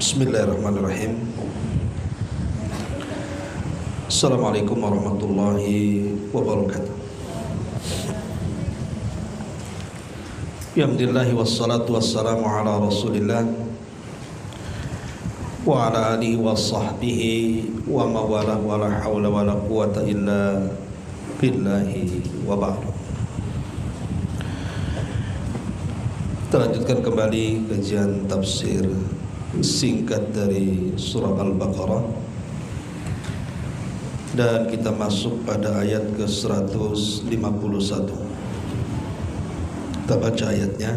Bismillahirrahmanirrahim. Assalamualaikum warahmatullahi wabarakatuh. Alhamdulillah wassalatu wassalamu ala Rasulillah wa ala alihi wa sahbihi wa mawalah wa la hawla wa la quwata illa billahi wa ba'd. Kita lanjutkan kembali kajian tafsir singkat dari surah Al-Baqarah, dan kita masuk pada ayat ke-151. Kita baca ayatnya.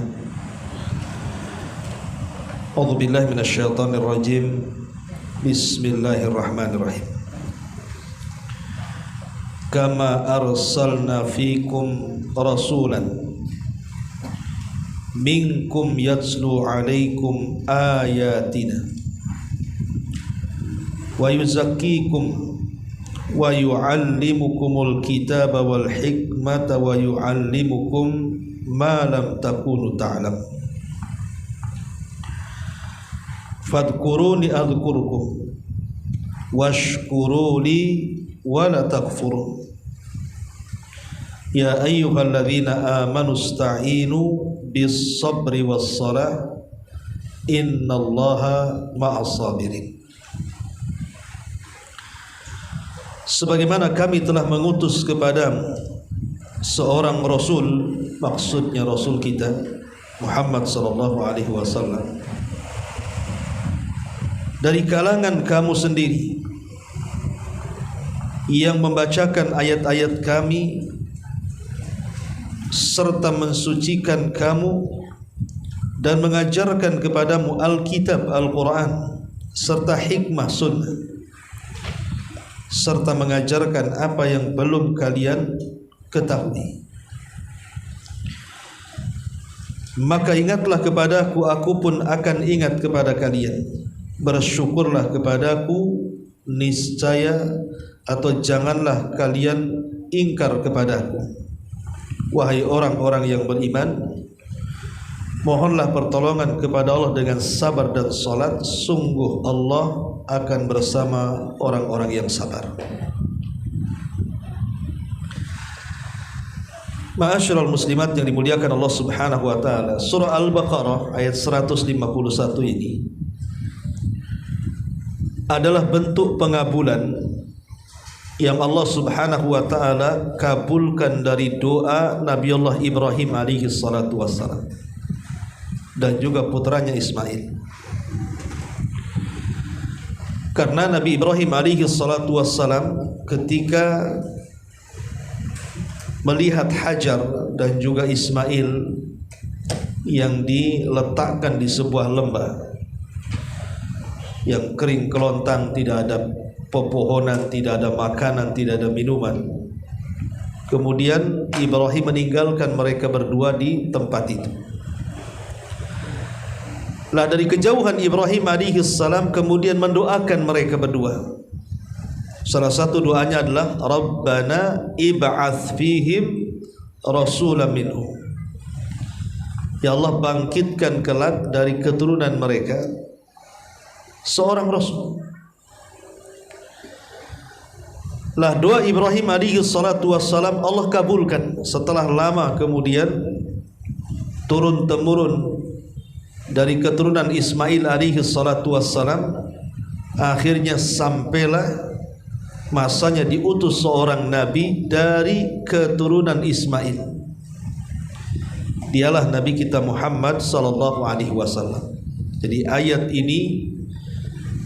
A'udzubillahi minasyaitonir rajim. Bismillahirrahmanirrahim. Kama arsalna fikum rasulan minkum yatslu alaikum ayatina wa yuzakkikum wa yu'allimukumul kitaba wal hikmata wa yu'allimukum ma lam takunu ta'lam fadhkuruni adhkurukum washkuruli wa la takfurun. Ya ayyuhalladzina amanu ista'inu bis sabri was salah innallaha ma'as sabirin. Sebagaimana kami telah mengutus kepadamu seorang rasul, maksudnya rasul kita Muhammad sallallahu alaihi wasallam, dari kalangan kamu sendiri, yang membacakan ayat-ayat kami serta mensucikan kamu dan mengajarkan kepadamu Alkitab Al-Quran serta hikmah sunnah, serta mengajarkan apa yang belum kalian ketahui. Maka ingatlah kepadaku, aku pun akan ingat kepada kalian. Bersyukurlah kepadaku, niscaya atau janganlah kalian ingkar kepadaku. Wahai orang-orang yang beriman, mohonlah pertolongan kepada Allah dengan sabar dan salat. Sungguh Allah akan bersama orang-orang yang sabar. Ma'asyiral muslimat yang dimuliakan Allah Subhanahu wa taala, surah Al-Baqarah ayat 151 ini adalah bentuk pengabulan yang Allah Subhanahu wa taala kabulkan dari doa Nabiullah Ibrahim alaihi salatu wassalam dan juga putranya Ismail. Karena Nabi Ibrahim alaihi salatu wassalam ketika melihat Hajar dan juga Ismail yang diletakkan di sebuah lembah yang kering kelontang, tidak ada pepohonan, tidak ada makanan, tidak ada minuman. Kemudian Ibrahim meninggalkan mereka berdua di tempat itu. Lah dari kejauhan Ibrahim alaihi salam kemudian mendoakan mereka berdua. Salah satu doanya adalah Rabbana ib'ats fihim rasulan minhum. Ya Allah, bangkitkan kelak dari keturunan mereka seorang rasul. Lah doa Ibrahim alaihi salatu wassalam Allah kabulkan setelah lama kemudian turun temurun dari keturunan Ismail alaihi salatu wassalam. Akhirnya sampailah masanya diutus seorang nabi dari keturunan Ismail. Dialah nabi kita Muhammad sallallahu alaihi wasallam. Jadi ayat ini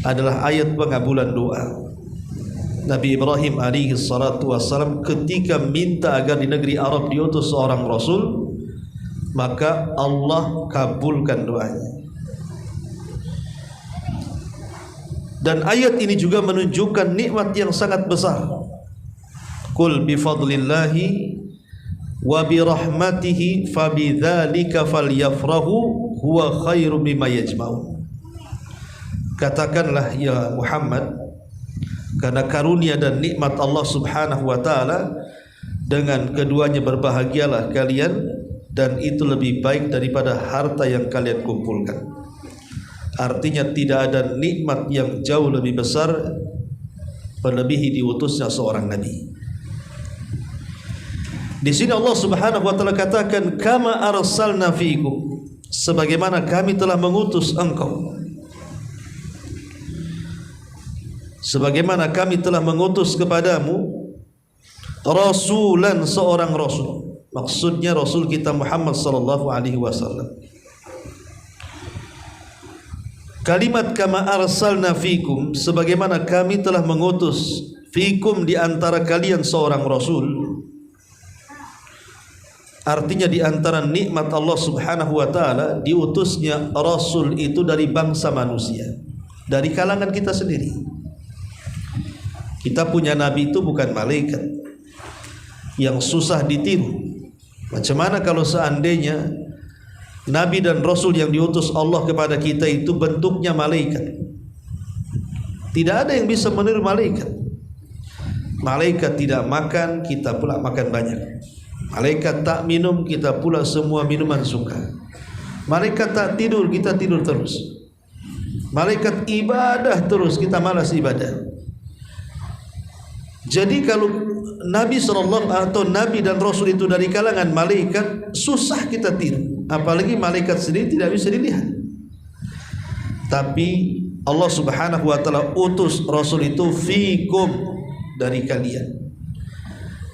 adalah ayat pengabulan doa Nabi Ibrahim alaihi salatu wassalam ketika minta agar di negeri Arab diutus seorang rasul, maka Allah kabulkan doanya. Dan ayat ini juga menunjukkan nikmat yang sangat besar. Qul bi fadlillahi wa bi rahmatihi fabidzalika falyafrahu huwa khairum mimma yajma'un. Katakanlah ya Muhammad, karena karunia dan nikmat Allah Subhanahu wa taala, dengan keduanya berbahagialah kalian, dan itu lebih baik daripada harta yang kalian kumpulkan. Artinya tidak ada nikmat yang jauh lebih besar melebihi diutusnya seorang nabi. Di sini Allah Subhanahu wa taala katakan kama arsalna fiikum, sebagaimana kami telah mengutus engkau. Sebagaimana kami telah mengutus kepadamu rasulan, seorang rasul. Maksudnya rasul kita Muhammad sallallahu alaihi wasallam. Kalimat kama arsalna fikum, sebagaimana kami telah mengutus fikum, di antara kalian seorang rasul. Artinya di antara nikmat Allah Subhanahu wa taala diutusnya rasul itu dari bangsa manusia, dari kalangan kita sendiri. Kita punya nabi itu bukan malaikat yang susah ditiru. Macam mana kalau seandainya nabi dan rasul yang diutus Allah kepada kita itu bentuknya malaikat? Tidak ada yang bisa meniru malaikat. Malaikat tidak makan, kita pula makan banyak. Malaikat tak minum, kita pula semua minuman suka. Malaikat tak tidur, kita tidur terus. Malaikat ibadah terus, kita malas ibadah. Jadi kalau Nabi SAW atau Nabi dan Rasul itu dari kalangan malaikat, susah kita tiru. Apalagi malaikat sendiri tidak bisa dilihat. Tapi Allah Subhanahu wa taala utus Rasul itu fikum, dari kalian,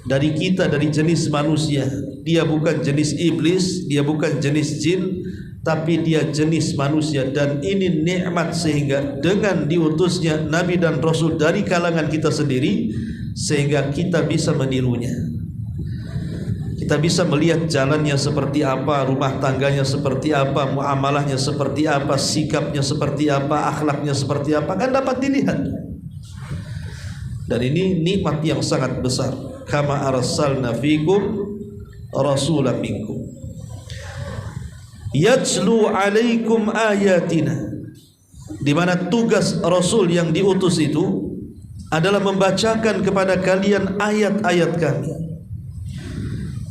dari kita, dari jenis manusia. Dia bukan jenis iblis, dia bukan jenis jin, tapi dia jenis manusia. Dan ini nikmat, sehingga dengan diutusnya Nabi dan Rasul dari kalangan kita sendiri, sehingga kita bisa menirunya. Kita bisa melihat jalannya seperti apa, rumah tangganya seperti apa, muamalahnya seperti apa, sikapnya seperti apa, akhlaknya seperti apa, kan dapat dilihat. Dan ini nikmat yang sangat besar. Kama arsalna fikum rasulan minkum yatslu alaikum ayatina, di mana tugas Rasul yang diutus itu adalah membacakan kepada kalian ayat-ayat kami,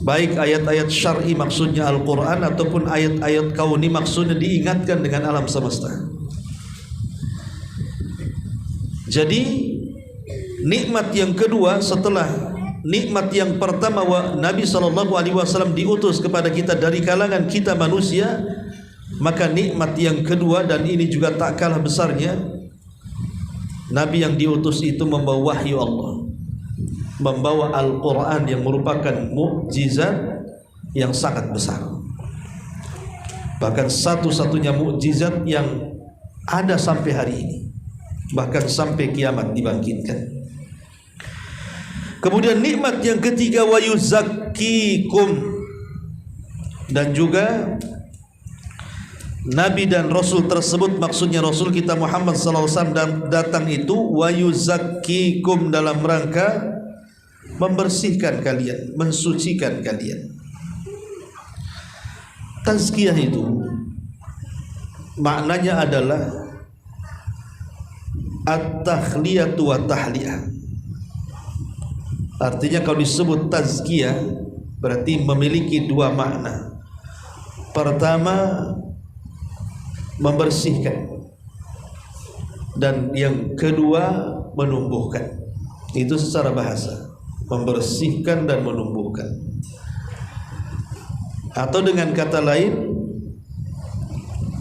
baik ayat-ayat syar'i maksudnya Al-Quran, ataupun ayat-ayat kauni maksudnya diingatkan dengan alam semesta. Jadi nikmat yang kedua setelah nikmat yang pertama, Nabi SAW diutus kepada kita dari kalangan kita manusia, maka nikmat yang kedua, dan ini juga tak kalah besarnya, Nabi yang diutus itu membawa wahyu Allah, membawa Al-Quran yang merupakan mukjizat yang sangat besar. Bahkan satu-satunya mukjizat yang ada sampai hari ini, bahkan sampai kiamat dibangkitkan. Kemudian nikmat yang ketiga, wa yuzakkikum, dan juga Nabi dan Rasul tersebut, maksudnya Rasul kita Muhammad SAW datang itu wa yuzakkikum, dalam rangka membersihkan kalian, mensucikan kalian. Tazkiyah itu maknanya adalah at-takhliyatu wa tahliyah. Artinya kalau disebut tazkiyah berarti memiliki dua makna. Pertama, membersihkan, dan yang kedua menumbuhkan. Itu secara bahasa, membersihkan dan menumbuhkan. Atau dengan kata lain,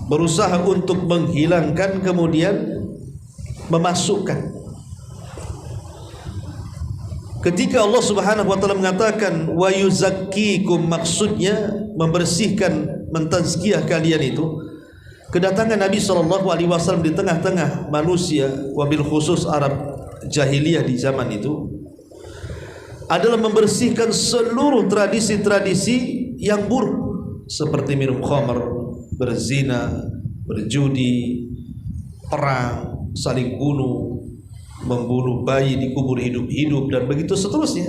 berusaha untuk menghilangkan kemudian memasukkan. Ketika Allah Subhanahu wa taala mengatakan wa yuzakkikum, maksudnya membersihkan, mentazkiyah kalian itu, kedatangan Nabi SAW di tengah-tengah manusia, wabil khusus Arab jahiliyah di zaman itu, adalah membersihkan seluruh tradisi-tradisi yang buruk, seperti minum khamr, berzina, berjudi, perang, saling bunuh, membunuh bayi, dikubur hidup-hidup, dan begitu seterusnya.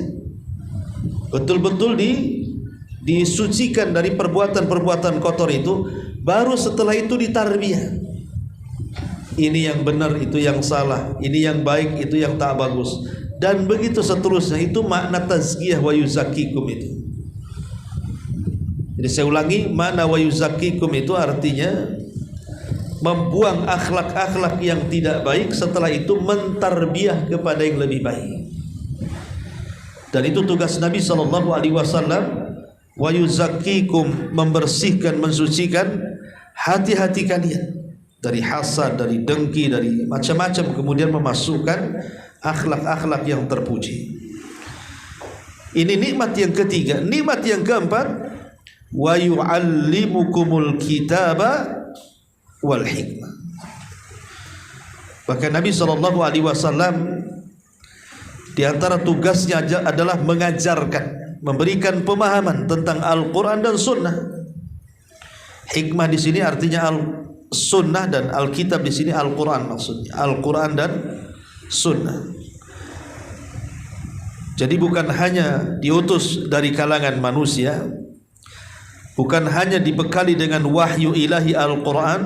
Betul-betul disucikan dari perbuatan-perbuatan kotor itu. Baru setelah itu ditarbiyah. Ini yang benar, itu yang salah, ini yang baik, itu yang tak bagus, dan begitu seterusnya. Itu makna tazkiyah wa yuzakkikum itu. Jadi saya ulangi, makna wa yuzakkikum itu artinya membuang akhlak-akhlak yang tidak baik, setelah itu mentarbiah kepada yang lebih baik. Dan itu tugas Nabi SAW. Wa yuzakkikum, membersihkan, mensucikan hati-hati kalian dari hasad, dari dengki, dari macam-macam, kemudian memasukkan akhlak-akhlak yang terpuji. Ini nikmat yang ketiga. Nikmat yang keempat, wa yu'allimukumul kitaba wal hikmah. Bahkan Nabi SAW di antara tugasnya adalah mengajarkan, memberikan pemahaman tentang Al-Quran dan Sunnah. Hikmah di sini artinya Sunnah, dan Alkitab di sini Al-Quran, maksudnya Al-Quran dan Sunnah. Jadi bukan hanya diutus dari kalangan manusia, bukan hanya dibekali dengan wahyu ilahi Al-Quran,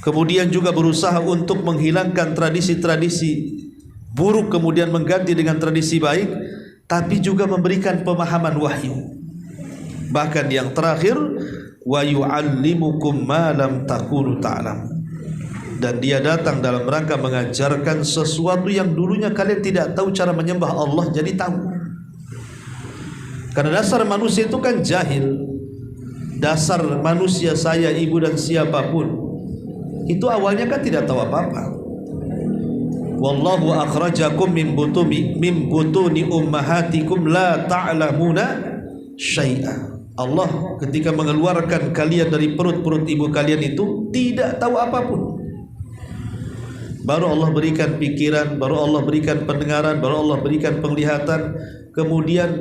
kemudian juga berusaha untuk menghilangkan tradisi-tradisi buruk kemudian mengganti dengan tradisi baik, tapi juga memberikan pemahaman wahyu. Bahkan yang terakhir, wa yu'allimukum ma lam takunu ta'lam. Dan dia datang dalam rangka mengajarkan sesuatu yang dulunya kalian tidak tahu cara menyembah Allah, jadi tahu. Karena dasar manusia itu kan jahil. Dasar manusia, saya, ibu dan siapapun, itu awalnya kan tidak tahu apa-apa. Wallahu akhrajakum min butuni ummahatikum la ta'lamuna syai'a. Allah ketika mengeluarkan kalian dari perut-perut ibu kalian itu tidak tahu apapun. Baru Allah berikan pikiran, baru Allah berikan pendengaran, baru Allah berikan penglihatan, kemudian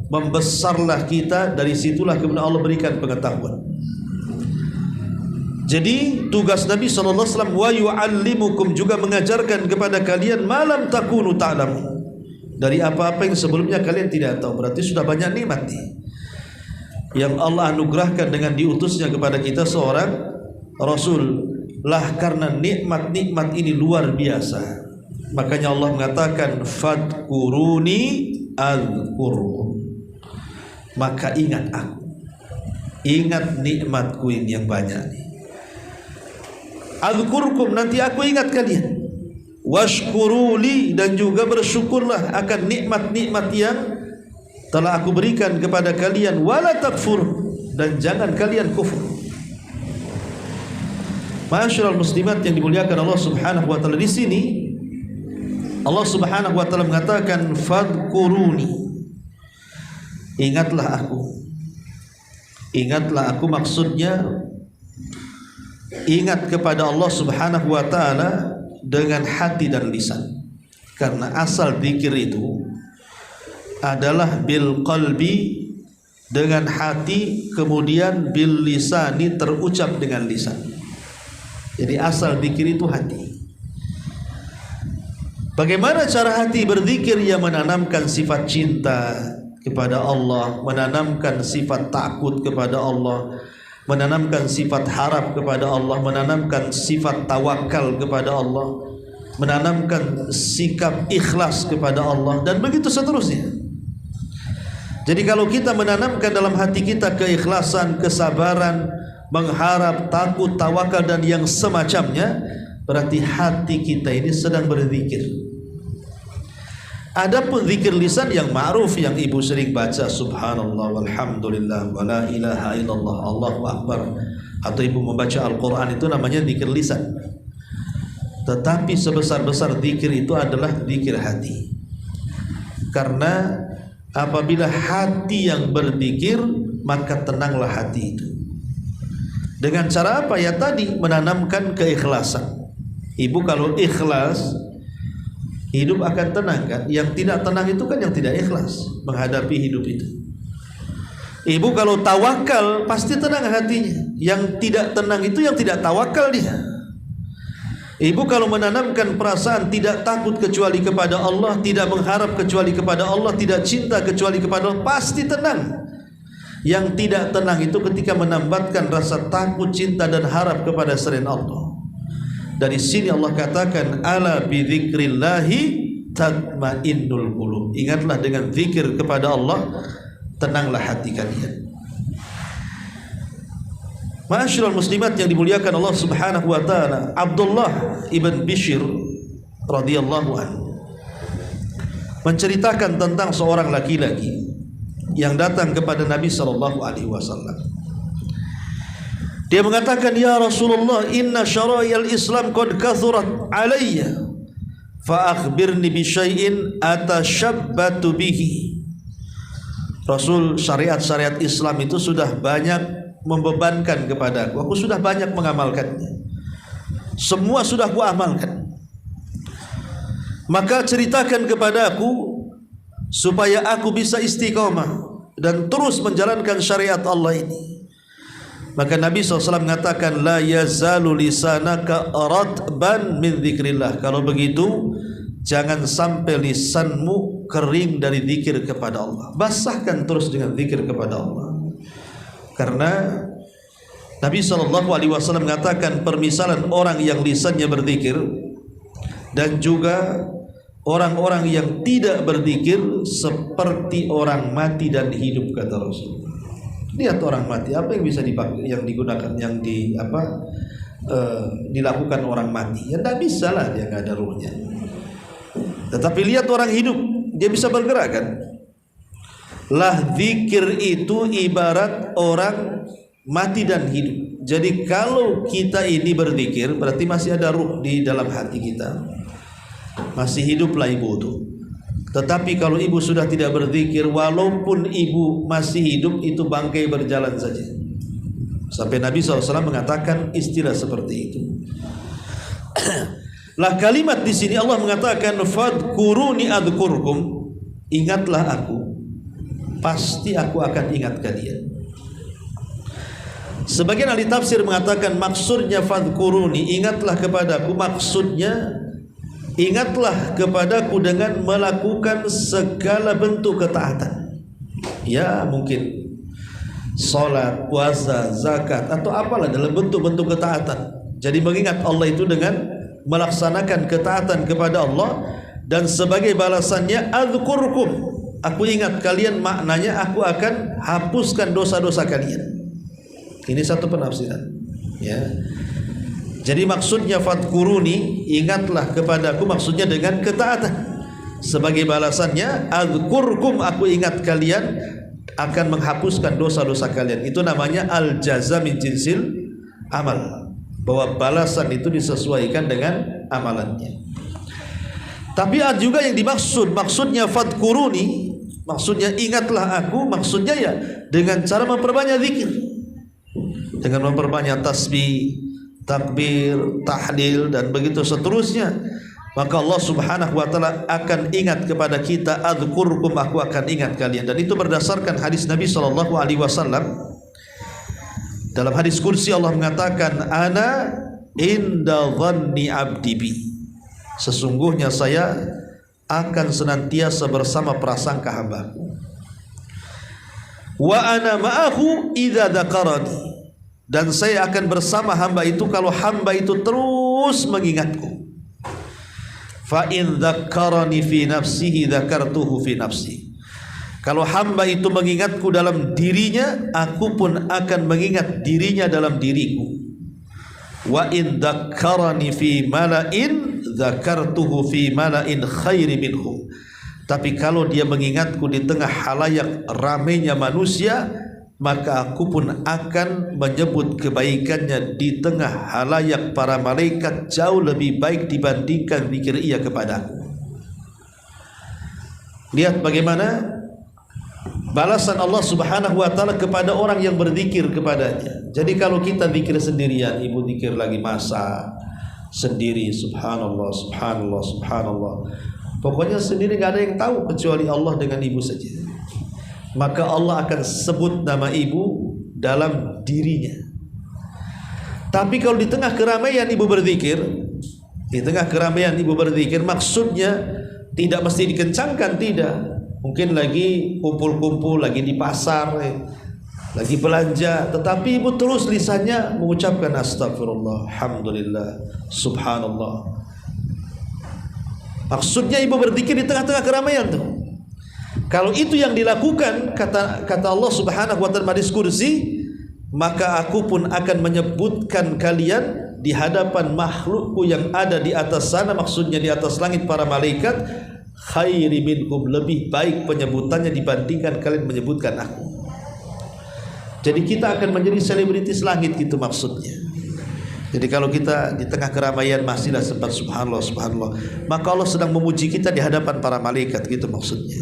membesarlah kita, dari situlah kemudian Allah berikan pengetahuan. Jadi tugas Nabi SAW, wa yu'allimukum, juga mengajarkan kepada kalian malam takunu ta'lamun, dari apa-apa yang sebelumnya kalian tidak tahu. Berarti sudah banyak nikmat yang Allah anugerahkan dengan diutusnya kepada kita seorang Rasul. Lah karena nikmat-nikmat ini luar biasa, makanya Allah mengatakan fadkuruni azkurkum, maka ingat aku, ingat nikmatku ini yang banyak nih. Azkurkum, nanti aku ingat kalian. Washkuruli, dan juga bersyukurlah akan nikmat-nikmat yang telah aku berikan kepada kalian. Wala takfur, dan jangan kalian kufur. Ma'asyiral muslimat yang dimuliakan Allah Subhanahu wa taala, di sini Allah Subhanahu wa taala mengatakan fadkuruni, ingatlah aku. Ingatlah aku maksudnya ingat kepada Allah Subhanahu wa taala dengan hati dan lisan. Karena asal zikir itu adalah bil qalbi, dengan hati, kemudian bil lisani, terucap dengan lisan. Jadi asal zikir itu hati. Bagaimana cara hati berzikir? Yang menanamkan sifat cinta kepada Allah, menanamkan sifat takut kepada Allah, menanamkan sifat harap kepada Allah, menanamkan sifat tawakal kepada Allah, menanamkan sikap ikhlas kepada Allah, dan begitu seterusnya. Jadi kalau kita menanamkan dalam hati kita keikhlasan, kesabaran, mengharap, takut, tawakal, dan yang semacamnya, berarti hati kita ini sedang berzikir. Adapun zikir lisan yang ma'ruf, yang ibu sering baca subhanallah walhamdulillah wala ilaha illallah Allahu akbar, atau ibu membaca Al-Quran, itu namanya zikir lisan. Tetapi sebesar-besar zikir itu adalah zikir hati. Karena apabila hati yang berzikir, maka tenanglah hati itu. Dengan cara apa? Ya tadi, menanamkan keikhlasan. Ibu kalau ikhlas, hidup akan tenang kan? Yang tidak tenang itu kan yang tidak ikhlas menghadapi hidup itu. Ibu kalau tawakal, pasti tenang hatinya. Yang tidak tenang itu yang tidak tawakal dia. Ibu kalau menanamkan perasaan tidak takut kecuali kepada Allah, tidak mengharap kecuali kepada Allah, tidak cinta kecuali kepada Allah, pasti tenang. Yang tidak tenang itu ketika menambatkan rasa takut, cinta, dan harap kepada selain Allah. Dari sini Allah katakan ala bidzikrillahi tatmainnul qulub. Ingatlah dengan zikir kepada Allah, tenanglah hati kalian. Ma'asyiral muslimat yang dimuliakan Allah Subhanahu wa taala, Abdullah ibn Bishr radhiyallahu anhu menceritakan tentang seorang laki-laki yang datang kepada Nabi sallallahu alaihi wasallam. Dia mengatakan, "Ya Rasulullah, inna syara'il Islam qad kathurat alayya, fa akhbirni bi syai'in atashabbatu bihi." Rasul, syariat-syariat Islam itu sudah banyak membebankan kepadaku. Aku sudah banyak mengamalkannya. Semua sudah aku amalkan. Maka ceritakan kepadaku supaya aku bisa istiqomah dan terus menjalankan syariat Allah ini. Maka Nabi SAW mengatakan, la yazalu lisanaka ratban min dzikrillah. Kalau begitu, jangan sampai lisanmu kering dari zikir kepada Allah. Basahkan terus dengan zikir kepada Allah. Karena Nabi SAW mengatakan permisalan orang yang lisannya berzikir dan juga orang-orang yang tidak berzikir seperti orang mati dan hidup, kata Rasul. Lihat orang mati, apa yang bisa dipakai, yang digunakan, yang dilakukan orang mati? Ya tidak bisa lah, dia nggak ada ruhnya. Tetapi lihat orang hidup, dia bisa bergerak kan? Lah zikir itu ibarat orang mati dan hidup. Jadi kalau kita ini berzikir, berarti masih ada ruh di dalam hati kita. Masih hiduplah ibu itu. Tetapi kalau ibu sudah tidak berzikir, walaupun ibu masih hidup, itu bangkai berjalan saja. Sampai Nabi SAW mengatakan istilah seperti itu. Lah kalimat di sini Allah mengatakan, fadkuruni adzkurkum, ingatlah aku, pasti aku akan ingat kalian. Sebagian ahli tafsir mengatakan maksudnya fadkuruni, ingatlah kepadaku, maksudnya ingatlah kepadaku dengan melakukan segala bentuk ketaatan. Ya mungkin salat, puasa, zakat atau apalah dalam bentuk-bentuk ketaatan. Jadi mengingat Allah itu dengan melaksanakan ketaatan kepada Allah, dan sebagai balasannya adzkurkum, aku ingat kalian, maknanya aku akan hapuskan dosa-dosa kalian. Ini satu penafsiran, ya. Jadi maksudnya fadkuruni, ingatlah kepadaku, maksudnya dengan ketaatan. Sebagai balasannya adzkurkum, aku ingat kalian, akan menghapuskan dosa-dosa kalian. Itu namanya al-jaza min jinsil amal, bahwa balasan itu disesuaikan dengan amalannya. Tapi ada juga yang dimaksud, maksudnya fadkuruni, maksudnya ingatlah aku, maksudnya ya dengan cara memperbanyak zikir, dengan memperbanyak tasbih, takbir, tahlil dan begitu seterusnya. Maka Allah Subhanahu wa taala akan ingat kepada kita, adzkurkum, aku akan ingat kalian. Dan itu berdasarkan hadis Nabi sallallahu alaihi wasallam. Dalam hadis kursi Allah mengatakan, ana inda dhanni abdi bi, sesungguhnya saya akan senantiasa bersama prasangka hambaku. Wa ana ma'ahu idza dzakarani, dan saya akan bersama hamba itu kalau hamba itu terus mengingatku. Fa in dzakarani fi nafsihi dzakartuhu fi nafsi, kalau hamba itu mengingatku dalam dirinya, aku pun akan mengingat dirinya dalam diriku. Wa in dzakarani fi mala'in dzakartuhu fi mala'in khairi minhu, tapi kalau dia mengingatku di tengah halayak ramainya manusia, maka aku pun akan menyebut kebaikannya di tengah halayak para malaikat jauh lebih baik dibandingkan zikir ia kepadaku. Lihat bagaimana balasan Allah Subhanahu wa taala kepada orang yang berzikir kepadanya. Jadi kalau kita zikir sendirian, ibu zikir lagi masak sendiri, subhanallah, subhanallah, subhanallah, pokoknya sendiri, gak ada yang tahu kecuali Allah dengan ibu saja, maka Allah akan sebut nama ibu dalam dirinya. Tapi kalau di tengah keramaian ibu berzikir, di tengah keramaian ibu berzikir, maksudnya tidak mesti dikencangkan, tidak. Mungkin lagi kumpul-kumpul, lagi di pasar, lagi belanja, tetapi ibu terus lisannya mengucapkan astagfirullah, alhamdulillah, subhanallah. Maksudnya ibu berzikir di tengah-tengah keramaian tuh. Kalau itu yang dilakukan, kata Allah Subhanahu wa taala hadis kursi, maka aku pun akan menyebutkan kalian di hadapan makhlukku yang ada di atas sana, maksudnya di atas langit para malaikat, khairi minkum, lebih baik penyebutannya dibandingkan kalian menyebutkan aku. Jadi kita akan menjadi selebritis langit gitu maksudnya. Jadi kalau kita di tengah keramaian masihlah sempat subhanallah subhanallah, maka Allah sedang memuji kita di hadapan para malaikat gitu maksudnya.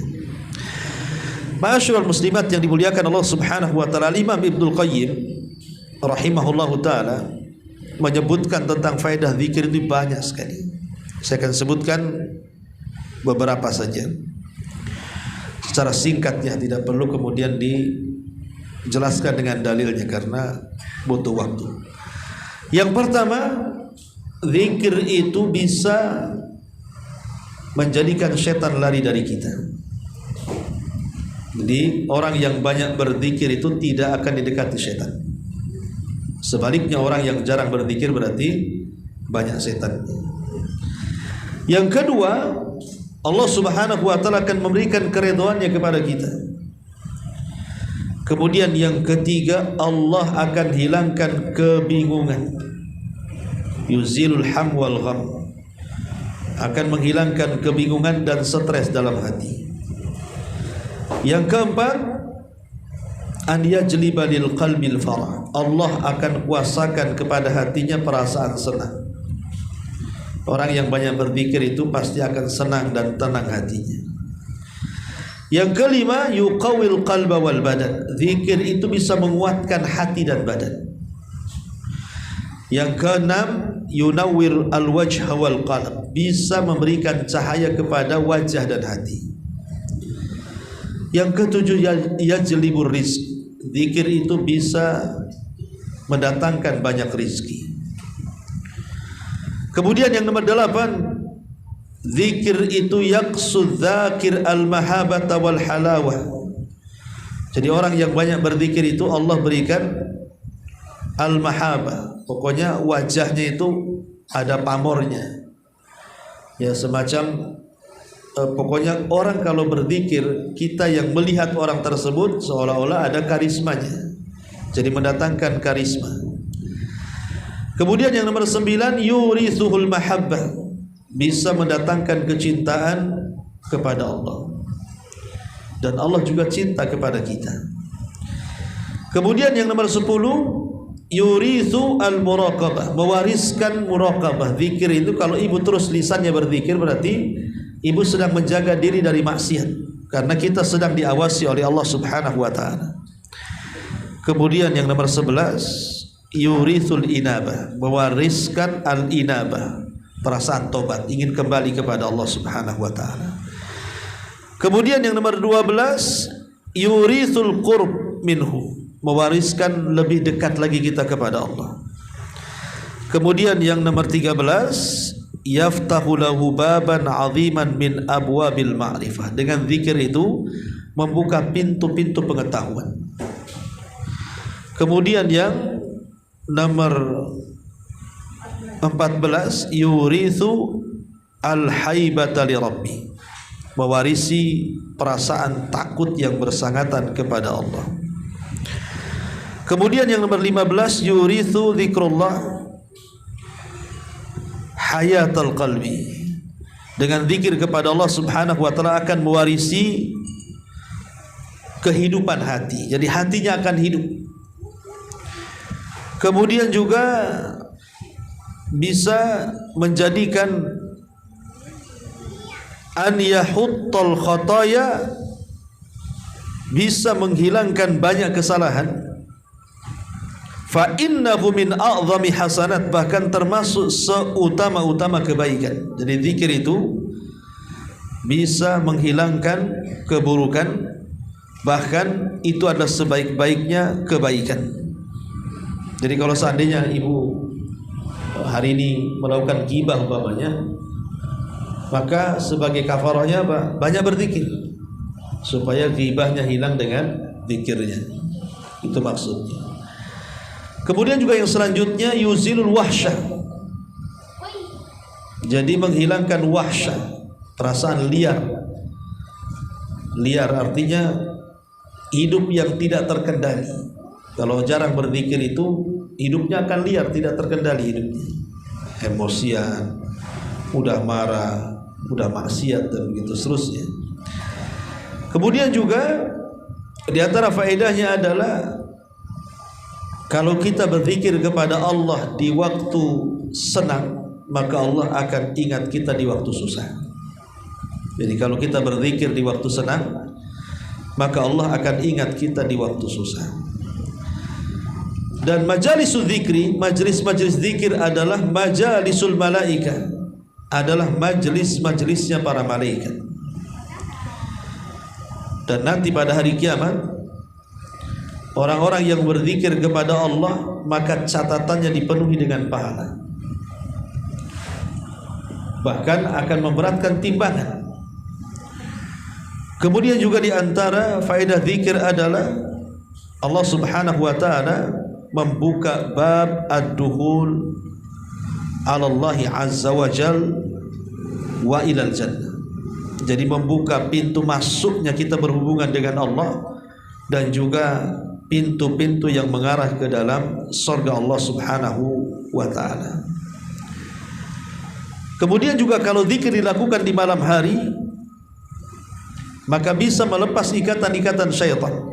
Ma'asyiral muslimat yang dimuliakan Allah Subhanahu wa taala, Imam Ibnul Qayyim rahimahullahu taala menyebutkan tentang faedah zikir itu banyak sekali. Saya akan sebutkan beberapa saja secara singkat ya, tidak perlu kemudian dijelaskan dengan dalilnya karena butuh waktu. Yang pertama, zikir itu bisa menjadikan setan lari dari kita. Jadi orang yang banyak berzikir itu tidak akan didekati setan. Sebaliknya orang yang jarang berzikir berarti banyak setan. Yang kedua, Allah Subhanahu wa taala akan memberikan keridhaannya kepada kita. Kemudian yang ketiga, Allah akan hilangkan kebingungan. Yuzilul ham wal gham, akan menghilangkan kebingungan dan stres dalam hati. Yang keempat, an yajliba lil qalbil farah, Allah akan kuasakan kepada hatinya perasaan senang. Orang yang banyak berzikir itu pasti akan senang dan tenang hatinya. Yang kelima, yuqawil qalba wal badan, zikir itu bisa menguatkan hati dan badan. Yang keenam, yunawwir al-wajha wal qalb, bisa memberikan cahaya kepada wajah dan hati. Yang ketujuh, yajlibur rizq, zikir itu bisa mendatangkan banyak rizki. Kemudian yang nomor 8, zikir itu yaqsud dzakir al-mahabata wal halawah. Jadi orang yang banyak berzikir itu Allah berikan al-mahabah, pokoknya wajahnya itu ada pamornya. Ya semacam pokoknya orang kalau berzikir, kita yang melihat orang tersebut seolah-olah ada karismanya. Jadi mendatangkan karisma. Kemudian yang nomor 9, yurithuhul mahabbah, bisa mendatangkan kecintaan kepada Allah. Dan Allah juga cinta kepada kita. Kemudian yang nomor 10, yurithu al-muraqabah, mewariskan muraqabah. Zikir itu kalau ibu terus lisannya berzikir berarti ibu sedang menjaga diri dari maksiat, karena kita sedang diawasi oleh Allah Subhanahu wa taala. Kemudian yang nomor 11, yurithul inabah, mewariskan al-inabah, perasaan tobat, ingin kembali kepada Allah Subhanahu wa taala. Kemudian yang nomor 12, yurithul qurb minhu, mewariskan lebih dekat lagi kita kepada Allah. Kemudian yang nomor 13, yaftahu lahu baban 'aziman min abwabil ma'rifah, dengan zikir itu membuka pintu-pintu pengetahuan. Kemudian yang nomor 14, yurithu al-haibata li rabbi, mewarisi perasaan takut yang bersangatan kepada Allah. Kemudian yang nomor 15, yurithu zikrullah hayatul qalbi, dengan zikir kepada Allah Subhanahu wa taala akan mewarisi kehidupan hati. Jadi hatinya akan hidup. Kemudian juga bisa menjadikan an yahuttal khataya, bisa menghilangkan banyak kesalahan. Fa innahu min a'zami hasanat, bahkan termasuk seutama-utama kebaikan. Jadi zikir itu bisa menghilangkan keburukan, bahkan itu adalah sebaik-baiknya kebaikan. Jadi kalau seandainya ibu hari ini melakukan ghibah umpamanya, maka sebagai kafarahnya apa? Banyak berzikir supaya ghibahnya hilang dengan zikirnya. Itu maksudnya. Kemudian juga yang selanjutnya, yuzilul wahsyah, jadi menghilangkan wahsyah, perasaan liar. Liar artinya hidup yang tidak terkendali. Kalau jarang berzikir itu hidupnya akan liar, tidak terkendali hidupnya. Emosian, mudah marah, mudah maksiat dan begitu seterusnya. Kemudian juga di antara faedahnya adalah kalau kita berzikir kepada Allah di waktu senang, maka Allah akan ingat kita di waktu susah. Jadi kalau kita berzikir di waktu senang, maka Allah akan ingat kita di waktu susah. Dan majalisul zikri, majlis-majlis zikir adalah majalisul malaika, adalah majlis-majlisnya para malaikat. Dan nanti pada hari kiamat, orang-orang yang berzikir kepada Allah, maka catatannya dipenuhi dengan pahala, bahkan akan memberatkan timbangan. Kemudian juga di antara faedah zikir adalah Allah Subhanahu wa taala membuka bab ad-dukhul 'ala Allah azza wa jal wa ilal jannah. Jadi membuka pintu masuknya kita berhubungan dengan Allah dan juga pintu-pintu yang mengarah ke dalam surga Allah Subhanahu wa taala. Kemudian juga kalau zikir dilakukan di malam hari, maka bisa melepas ikatan-ikatan syaitan.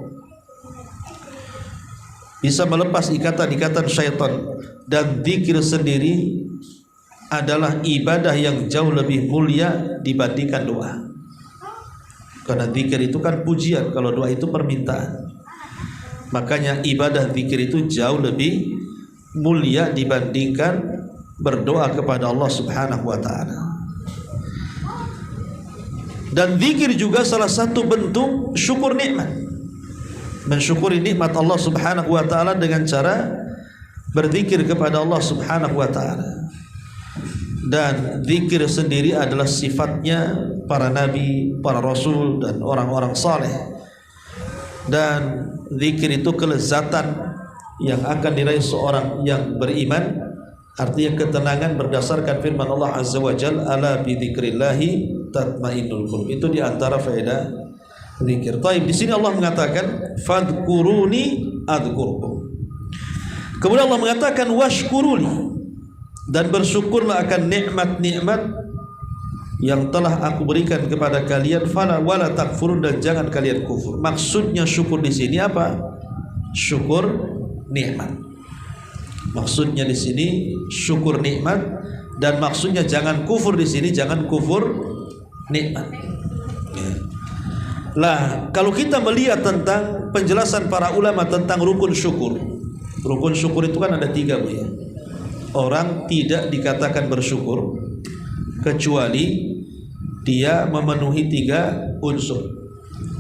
Bisa melepas ikatan-ikatan syaitan. Dan zikir sendiri adalah ibadah yang jauh lebih mulia dibandingkan doa. Karena zikir itu kan pujian, kalau doa itu permintaan. Makanya ibadah zikir itu jauh lebih mulia dibandingkan berdoa kepada Allah Subhanahu wa taala. Dan zikir juga salah satu bentuk syukur nikmat. Mensyukuri nikmat Allah Subhanahu wa taala dengan cara berzikir kepada Allah Subhanahu wa taala. Dan zikir sendiri adalah sifatnya para nabi, para rasul dan orang-orang saleh. Dan zikir itu kelezatan yang akan diraih seorang yang beriman. Artinya ketenangan berdasarkan firman Allah Azza wa Jalla, ala bi dzikrillahi tatmainnul qulub. Itu di antara faedah zikir. Taib, di sini Allah mengatakan fadhkuruni adzkurkum. Kemudian Allah mengatakan washkuruli, dan bersyukurlah akan nikmat-nikmat yang telah aku berikan kepada kalian, fala wala takfurun, dan jangan kalian kufur. Maksudnya syukur di sini apa? Syukur nikmat. Maksudnya di sini syukur nikmat, dan maksudnya jangan kufur di sini, jangan kufur nikmat. Ya. Lah, kalau kita melihat tentang penjelasan para ulama tentang rukun syukur itu kan ada 3, Bu ya. Orang tidak dikatakan bersyukur kecuali dia memenuhi 3 unsur.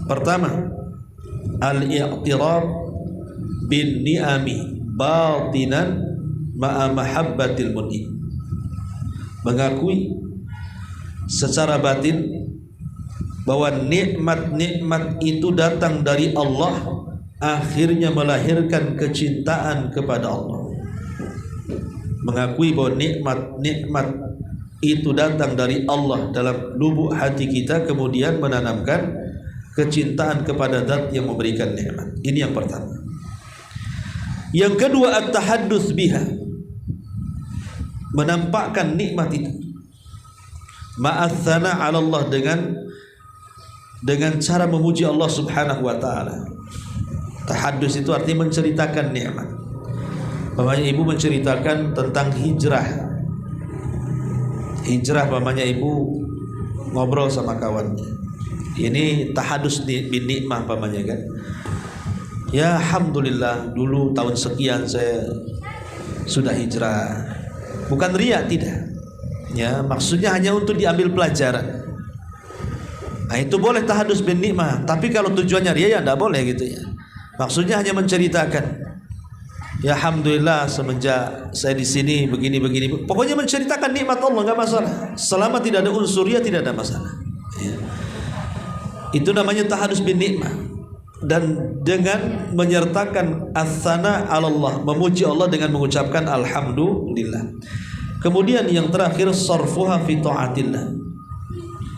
Pertama, al-i'tiraf bin ni'ami batinan ma'a mahabbatil mun'im. Mengakui secara batin bahwa nikmat-nikmat itu datang dari Allah, akhirnya melahirkan kecintaan kepada Allah. Mengakui bahwa nikmat-nikmat itu datang dari Allah dalam lubuk hati kita, kemudian menanamkan kecintaan kepada zat yang memberikan nikmat. Ini yang pertama. Yang kedua, at-tahadduts biha, menampakkan nikmat itu, ma'atsana 'ala Allah, dengan cara memuji Allah Subhanahu wa taala. Tahadduts itu artinya menceritakan nikmat. Pamannya ibu menceritakan tentang hijrah, pamannya ibu ngobrol sama kawannya. Ini tahadduts bin nikmah pamannya kan. Ya alhamdulillah, dulu tahun sekian saya sudah hijrah. Bukan riya, tidak. Ya, maksudnya hanya untuk diambil pelajaran. Nah, itu boleh tahadduts bin nikmah. Tapi kalau tujuannya riya ya tidak boleh gitu ya. Maksudnya hanya menceritakan. Ya alhamdulillah semenjak saya di sini begini. Pokoknya menceritakan nikmat Allah, enggak masalah. Selama tidak ada unsur riya tidak ada masalah. Ya. Itu namanya tahadduts bin nikmah. Dan dengan menyertakan as-sana 'ala Allah, memuji Allah dengan mengucapkan alhamdulillah. Kemudian yang terakhir, sarfuha fi taatillah.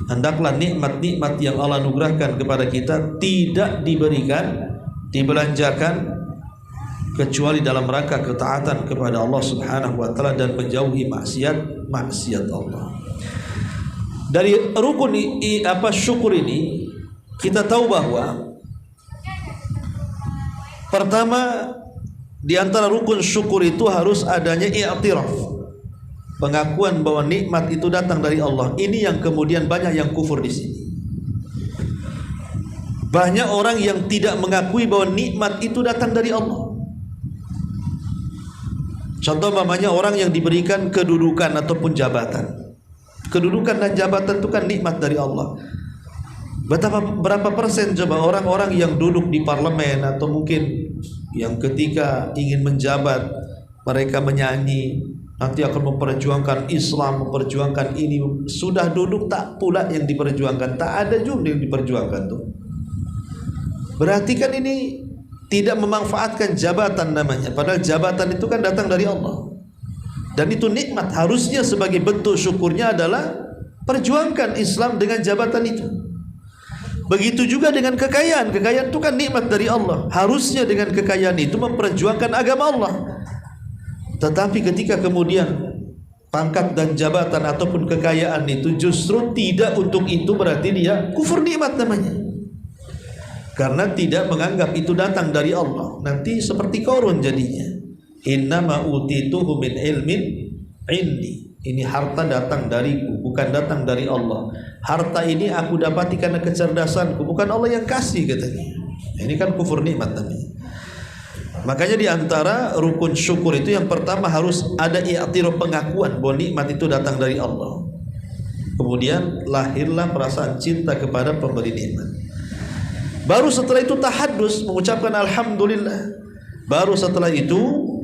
Hendaklah nikmat-nikmat yang Allah anugerahkan kepada kita tidak dibelanjakan kecuali dalam rangka ketaatan kepada Allah Subhanahu wa taala dan menjauhi maksiat Allah. Dari rukun syukur ini kita tahu bahwa pertama di antara rukun syukur itu harus adanya i'tiraf, pengakuan bahwa nikmat itu datang dari Allah. Ini yang kemudian banyak yang kufur di sini. Banyak orang yang tidak mengakui bahwa nikmat itu datang dari Allah. Contoh umpamanya orang yang diberikan kedudukan ataupun jabatan. Kedudukan dan jabatan itu kan nikmat dari Allah. Berapa persen coba orang-orang yang duduk di parlemen atau mungkin yang ketika ingin menjabat mereka menyanyi nanti akan memperjuangkan Islam, memperjuangkan ini, sudah duduk tak pula yang diperjuangkan, tak ada juga yang diperjuangkan tuh. Berarti kan ini tidak memanfaatkan jabatan namanya, padahal jabatan itu kan datang dari Allah. Dan itu nikmat, harusnya sebagai bentuk syukurnya adalah perjuangkan Islam dengan jabatan itu. Begitu juga dengan kekayaan. Kekayaan itu kan nikmat dari Allah. Harusnya dengan kekayaan itu memperjuangkan agama Allah. Tetapi ketika kemudian pangkat dan jabatan ataupun kekayaan itu justru tidak untuk itu, berarti dia kufur nikmat namanya. Karena tidak menganggap itu datang dari Allah. Nanti seperti Qarun jadinya. Innama utituhu min ilmin indi. Ini harta datang dariku, bukan datang dari Allah. Harta ini aku dapati karena kecerdasanku, bukan Allah yang kasih katanya. Ini kan kufur nikmat namanya. Makanya di antara rukun syukur itu yang pertama harus ada i'tiraf, pengakuan bahwa nikmat itu datang dari Allah. Kemudian lahirlah perasaan cinta kepada pemberi nikmat. Baru setelah itu tahaddus, mengucapkan alhamdulillah. Baru setelah itu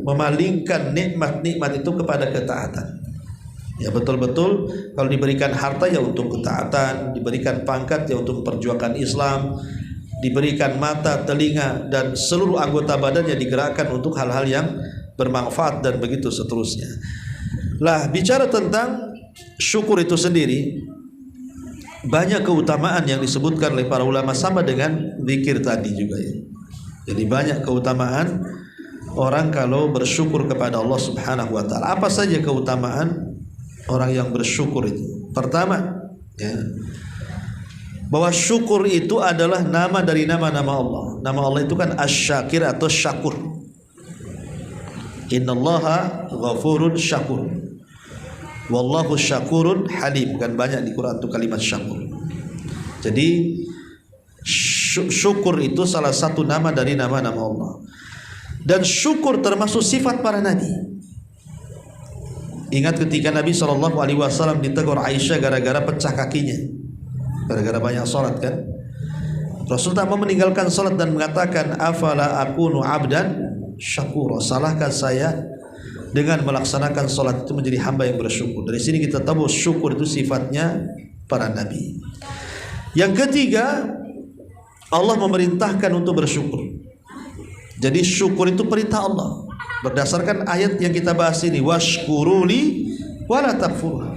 memalingkan nikmat-nikmat itu kepada ketaatan. Ya betul-betul kalau diberikan harta ya untuk ketaatan, diberikan pangkat ya untuk memperjuangkan Islam, diberikan mata, telinga dan seluruh anggota badannya digerakkan untuk hal-hal yang bermanfaat dan begitu seterusnya. Lah bicara tentang syukur itu sendiri, banyak keutamaan yang disebutkan oleh para ulama sama dengan zikir tadi juga ya. Jadi banyak keutamaan orang kalau bersyukur kepada Allah Subhanahu wa taala. Apa saja keutamaan orang yang bersyukur itu? Pertama, ya, bahwa syukur itu adalah nama dari nama-nama Allah. Nama Allah itu kan Asy-Syakir atau Syakur. Innallaha ghafurun syakur. Wallahu syakurun halim. Kan banyak di Quran itu kalimat syakur. Jadi syukur itu salah satu nama dari nama-nama Allah. Dan syukur termasuk sifat para nabi. Ingat ketika Nabi SAW ditegur Aisyah gara-gara pecah kakinya, gara-gara banyak sholat kan. Rasul tak mau meninggalkan sholat dan mengatakan, afala akunu abdan syakura. Salahkah saya dengan melaksanakan sholat itu menjadi hamba yang bersyukur. Dari sini kita tahu syukur itu sifatnya para nabi. Yang ketiga, Allah memerintahkan untuk bersyukur. Jadi syukur itu perintah Allah. Berdasarkan ayat yang kita bahas ini, washkuruli wala takfur.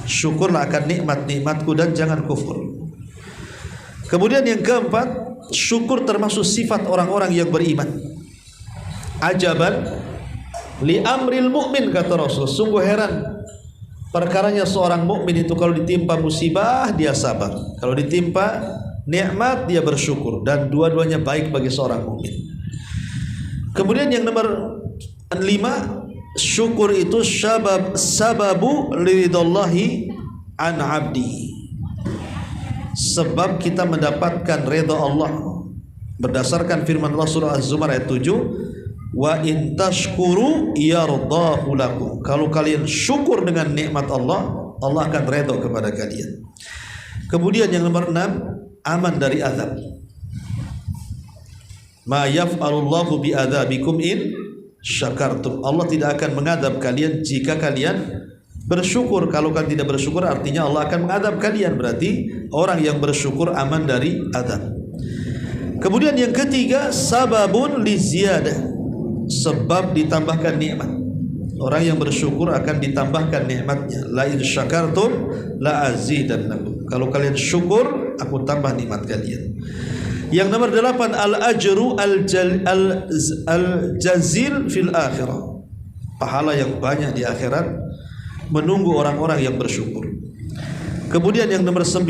Syukurlah akan nikmat-nikmatku dan jangan kufur. Kemudian yang keempat, syukur termasuk sifat orang-orang yang beriman. Ajaban li amril mu'min, kata Rasul. Sungguh heran perkaranya seorang mukmin itu, kalau ditimpa musibah dia sabar, kalau ditimpa nikmat dia bersyukur, dan dua-duanya baik bagi seorang mukmin. Kemudian yang nomor 5, syukur itu sababu liridhallahi an abdi. Sebab kita mendapatkan redha Allah. Berdasarkan firman Allah surah Az-Zumar ayat 7, wa in tashkuru yardahu lakum. Kalau kalian syukur dengan nikmat Allah, Allah akan redha kepada kalian. Kemudian yang nomor 6, aman dari azab. Ma yaf'alullahu bi'adzabikum in syakartum. Allah tidak akan mengadab kalian jika kalian bersyukur. Kalau kalian tidak bersyukur artinya Allah akan mengadab kalian. Berarti orang yang bersyukur aman dari azab. Kemudian yang ketiga, sababun li ziyadah. Sebab ditambahkan nikmat. Orang yang bersyukur akan ditambahkan nikmatnya. La in syakartum la azidannakum. Kalau kalian syukur, aku tambah nikmat kalian. Yang nomor 8, al-ajru al-jazil fil akhirah. Pahala yang banyak di akhirat menunggu orang-orang yang bersyukur. Kemudian yang nomor 9,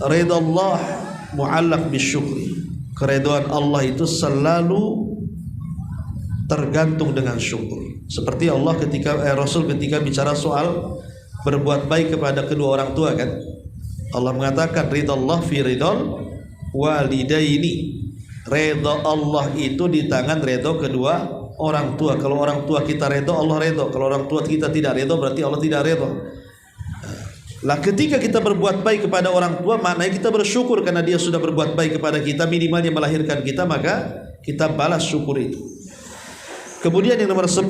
ridha Allah mu'allaq bisyukri. Keridhaan Allah itu selalu tergantung dengan syukur. Seperti Allah Rasul ketika bicara soal berbuat baik kepada kedua orang tua kan. Allah mengatakan ridha Allah fi ridhal walidaini. Ridha Allah itu di tangan ridha kedua orang tua. Kalau orang tua kita ridha, Allah ridha. Kalau orang tua kita tidak ridha, berarti Allah tidak ridha. Lah ketika kita berbuat baik kepada orang tua, maknanya kita bersyukur karena dia sudah berbuat baik kepada kita, minimalnya melahirkan kita, maka kita balas syukur itu. Kemudian yang nomor 10,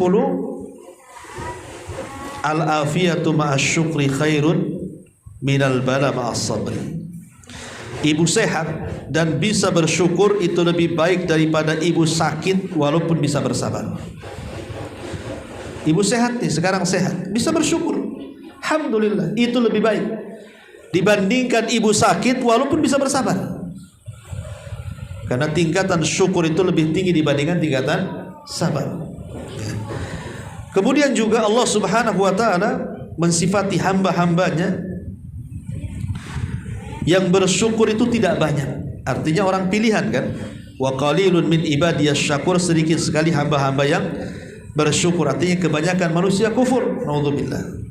al-afiyatu ma'as syukri khairun minal bala ma'as sabri. Ibu sehat dan bisa bersyukur itu lebih baik daripada ibu sakit walaupun bisa bersabar. Ibu sehat nih, sekarang sehat, bisa bersyukur, alhamdulillah, itu lebih baik dibandingkan ibu sakit walaupun bisa bersabar. Karena tingkatan syukur itu lebih tinggi dibandingkan tingkatan sabar. Kemudian juga Allah Subhanahu wa taala mensifati hamba-hambanya yang bersyukur itu tidak banyak. Artinya orang pilihan kan. Wa qalilun min ibadiyas syakur, sedikit sekali hamba-hamba yang bersyukur. Artinya kebanyakan manusia kufur. Naudzubillah.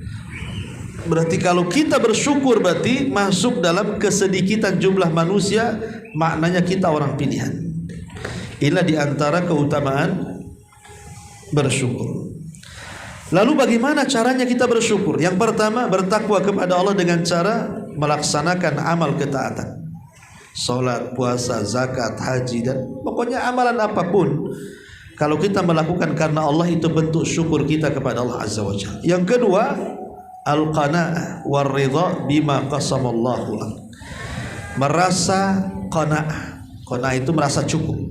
Berarti kalau kita bersyukur berarti masuk dalam kesedikitan jumlah manusia, maknanya kita orang pilihan. Inilah diantara keutamaan bersyukur. Lalu bagaimana caranya kita bersyukur? Yang pertama, bertakwa kepada Allah dengan cara melaksanakan amal ketaatan. Salat, puasa, zakat, haji, dan pokoknya amalan apapun, kalau kita melakukan karena Allah, itu bentuk syukur kita kepada Allah Azza wa Jalla. Yang kedua, al-qana'ah war-ridha bima qasamallahu lak. Merasa qana'ah. Qana'ah itu merasa cukup.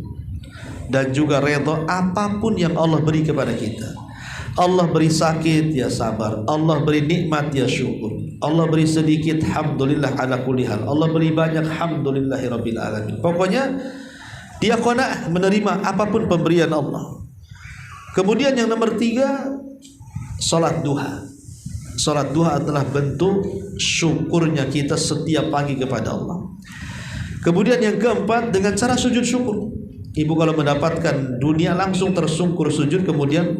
Dan juga ridha apapun yang Allah beri kepada kita. Allah beri sakit, ya sabar. Allah beri nikmat, ya syukur. Allah beri sedikit, alhamdulillah ala kulli hal. Allah beri banyak, alhamdulillahi rabbil alamin. Pokoknya dia qanaah menerima apapun pemberian Allah. Kemudian yang nomor 3, salat duha. Salat duha adalah bentuk syukurnya kita setiap pagi kepada Allah. Kemudian yang keempat, dengan cara sujud syukur. Ibu kalau mendapatkan dunia langsung tersungkur sujud, kemudian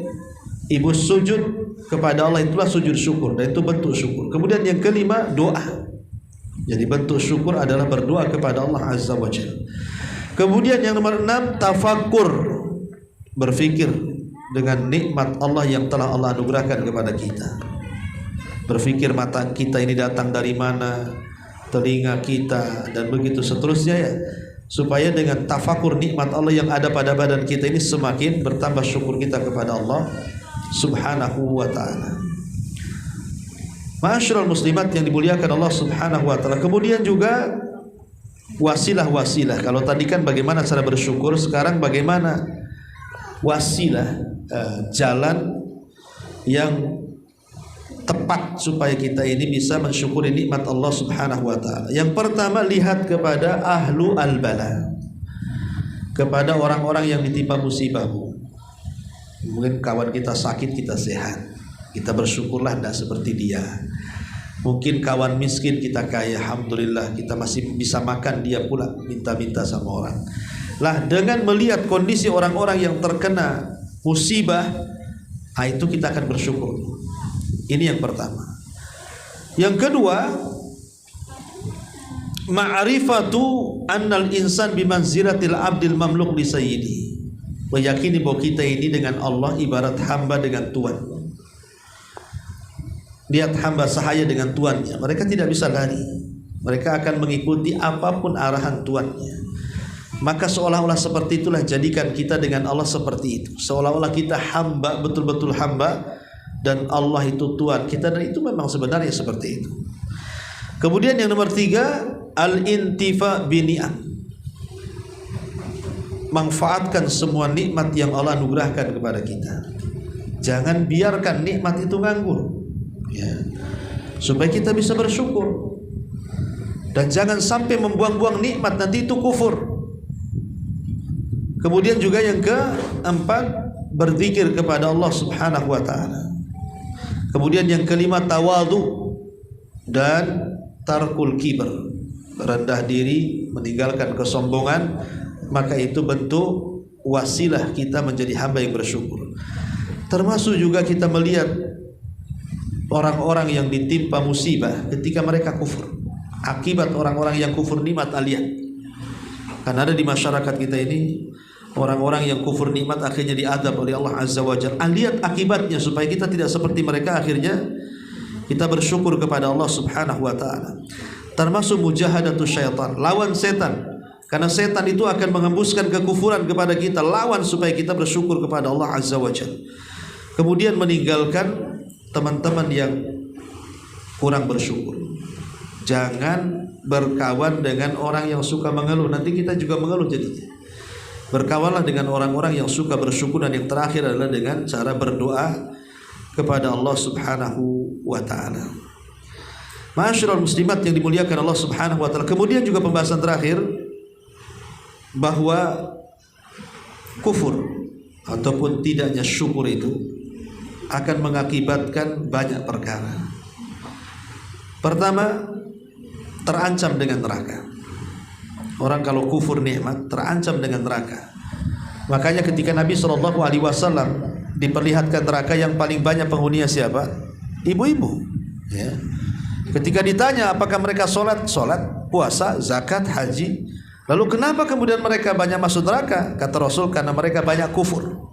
ibu sujud kepada Allah, itulah sujud syukur, dan itu bentuk syukur. Kemudian yang kelima, doa. Jadi bentuk syukur adalah berdoa kepada Allah Azza wa Jalla. Kemudian yang nomor 6, tafakkur, berfikir dengan nikmat Allah yang telah Allah anugerahkan kepada kita. Berfikir mata kita ini datang dari mana, telinga kita, dan begitu seterusnya ya. Supaya dengan tafakur nikmat Allah yang ada pada badan kita ini semakin bertambah syukur kita kepada Allah Subhanahu wa ta'ala. Ma'asyiral muslimat yang dimuliakan Allah Subhanahu wa ta'ala. Kemudian juga wasilah-wasilah. Kalau tadi kan bagaimana cara bersyukur, sekarang bagaimana wasilah, jalan yang tepat supaya kita ini bisa mensyukuri nikmat Allah Subhanahu wa ta'ala. Yang pertama, lihat kepada ahlu al-bala, kepada orang-orang yang ditimpa musibah. Mungkin kawan kita sakit, kita sehat, kita bersyukurlah tidak seperti dia. Mungkin kawan miskin, kita kaya, alhamdulillah kita masih bisa makan, dia pula minta-minta sama orang. Lah dengan melihat kondisi orang-orang yang terkena musibah, itu kita akan bersyukur. Ini yang pertama. Yang kedua, ma'rifatu annal insan bimanzilatil abdil mamluk li sayyidi. Meyakini bahwa kita ini dengan Allah ibarat hamba dengan Tuhan. Lihat hamba sahaya dengan tuannya, mereka tidak bisa lari. Mereka akan mengikuti apapun arahan tuannya. Maka seolah-olah seperti itulah jadikan kita dengan Allah seperti itu. Seolah-olah kita hamba, betul-betul hamba, dan Allah itu Tuhan kita, dan itu memang sebenarnya seperti itu. Kemudian yang nomor 3, al-intifa bini'am. Manfaatkan semua nikmat yang Allah anugerahkan kepada kita. Jangan biarkan nikmat itu nganggur, ya, supaya kita bisa bersyukur. Dan jangan sampai membuang-buang nikmat, nanti itu kufur. Kemudian juga yang keempat, berzikir kepada Allah Subhanahu wa taala. Kemudian yang kelima, tawadhu dan tarkul kibr, rendah diri, meninggalkan kesombongan. Maka itu bentuk wasilah kita menjadi hamba yang bersyukur. Termasuk juga kita melihat orang-orang yang ditimpa musibah ketika mereka kufur. Akibat orang-orang yang kufur nikmat aliyah. Karena ada di masyarakat kita ini orang-orang yang kufur nikmat akhirnya diadab oleh Allah Azza wa Jalla. Lihat akibatnya, supaya kita tidak seperti mereka, akhirnya kita bersyukur kepada Allah Subhanahu wa taala. Termasuk mujahadatus syaitan, lawan setan. Karena setan itu akan mengembuskan kekufuran kepada kita, lawan supaya kita bersyukur kepada Allah Azza wa Jalla. Kemudian meninggalkan teman-teman yang kurang bersyukur. Jangan berkawan dengan orang yang suka mengeluh, nanti kita juga mengeluh jadinya. Berkawanlah dengan orang-orang yang suka bersyukur, dan yang terakhir adalah dengan cara berdoa kepada Allah Subhanahu wa taala. Ma'asyiral muslimat yang dimuliakan Allah Subhanahu wa taala. Kemudian juga pembahasan terakhir, bahwa kufur ataupun tidaknya syukur itu akan mengakibatkan banyak perkara. Pertama, terancam dengan neraka. Orang kalau kufur nikmat terancam dengan neraka. Makanya ketika Nabi SAW diperlihatkan neraka, yang paling banyak penghuninya siapa? Ibu-ibu, ya. Ketika ditanya apakah mereka sholat, puasa, zakat, haji, lalu kenapa kemudian mereka banyak masuk neraka? Kata Rasul, karena mereka banyak kufur.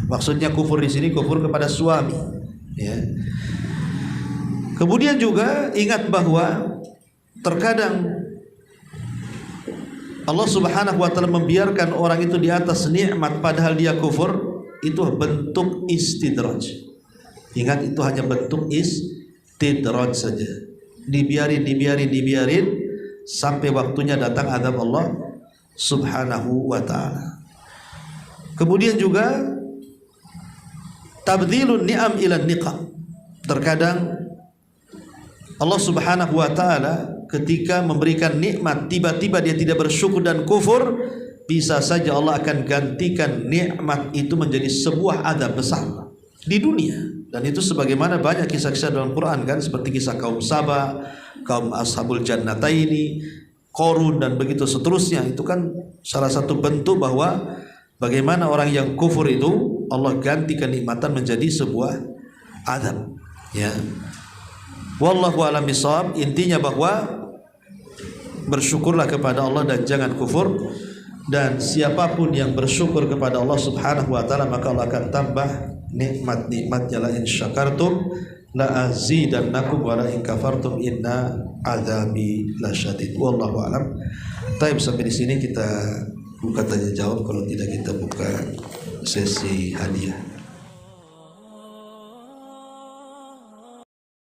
Maksudnya kufur di sini kufur kepada suami, ya. Kemudian juga ingat bahwa terkadang Allah Subhanahu wa taala membiarkan orang itu di atas nikmat padahal dia kufur, itu bentuk istidraj. Ingat, itu hanya bentuk istidraj saja. Dibiarin sampai waktunya datang azab Allah Subhanahu wa taala. Kemudian juga tabdilun ni'am ila niqam. Terkadang Allah Subhanahu wa taala ketika memberikan nikmat, tiba-tiba dia tidak bersyukur dan kufur, bisa saja Allah akan gantikan nikmat itu menjadi sebuah azab besar di dunia. Dan itu sebagaimana banyak kisah-kisah dalam Quran kan, seperti kisah kaum Saba, kaum Ashabul Jannataini, Qarun, dan begitu seterusnya. Itu kan salah satu bentuk bahwa bagaimana orang yang kufur itu Allah ganti kenikmatan menjadi sebuah azab, ya. Wallahu a'lam bishawab. Intinya bahwa bersyukurlah kepada Allah dan jangan kufur. Dan siapapun yang bersyukur kepada Allah Subhanahu wa taala, maka Allah akan tambah nikmat-nikmatnya. La in syakartum la azidannakum wa la in kafartum inna adzabi lasyadid. Wallahu a'lam. Taib, sampai di sini kita buka tanya jawab. Kalau tidak kita buka sesi hadiah.